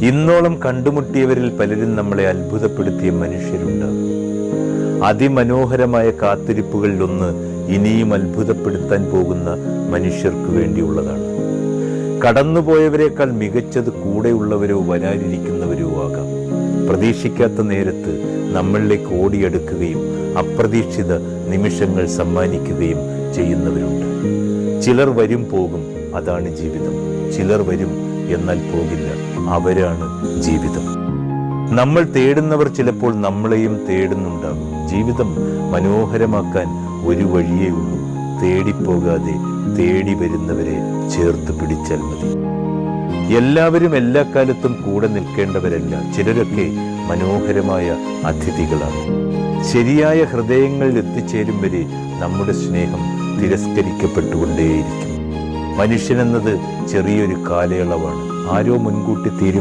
ഇന്നോളം കണ്ടുമുട്ടിയവരിൽ പലരും നമ്മളെ അത്ഭുതപ്പെടുത്തിയ മനുഷ്യരുണ്ടാകും. അതിമനോഹരമായ കാത്തിരിപ്പുകളിലൊന്ന് ഇനിയും അത്ഭുതപ്പെടുത്താൻ പോകുന്ന മനുഷ്യർക്ക് വേണ്ടിയുള്ളതാണ്. കടന്നുപോയവരെക്കാൾ മികച്ചത് കൂടെയുള്ളവരോ വരാനിരിക്കുന്നവരോ ആകാം. പ്രതീക്ഷിക്കാത്ത നേരത്ത് നമ്മളിലേക്ക് ഓടിയെടുക്കുകയും അപ്രതീക്ഷിത നിമിഷങ്ങൾ സമ്മാനിക്കുകയും ചെയ്യുന്നവരുണ്ട്. ചിലർ വരും പോകും, അതാണ് ജീവിതം. ചിലർ വരും എന്നാൽ പോകില്ല, അവരാണ് ജീവിതം. നമ്മൾ തേടുന്നവർ ചിലപ്പോൾ നമ്മളെയും തേടുന്നുണ്ടാകും. ജീവിതം മനോഹരമാക്കാൻ ഒരു വഴിയേ ഉള്ളൂ. തേടിപ്പോകാതെ തേടി വരുന്നവരെ ചേർത്ത് പിടിച്ചാൽ മതി. എല്ലാവരും എല്ലാ കാലത്തും കൂടെ നിൽക്കേണ്ടവരല്ല. ചിലരൊക്കെ മനോഹരമായ അതിഥികളാണ്. ശരിയായ ഹൃദയങ്ങളിൽ എത്തിച്ചേരും വരെ നമ്മുടെ സ്നേഹം തിരസ്കരിക്കപ്പെട്ടുകൊണ്ടേയിരിക്കും. മനുഷ്യനെന്നത് ചെറിയൊരു കാലയളവാണ്. ആരോ മുൻകൂട്ടി തീരുമാനിച്ചു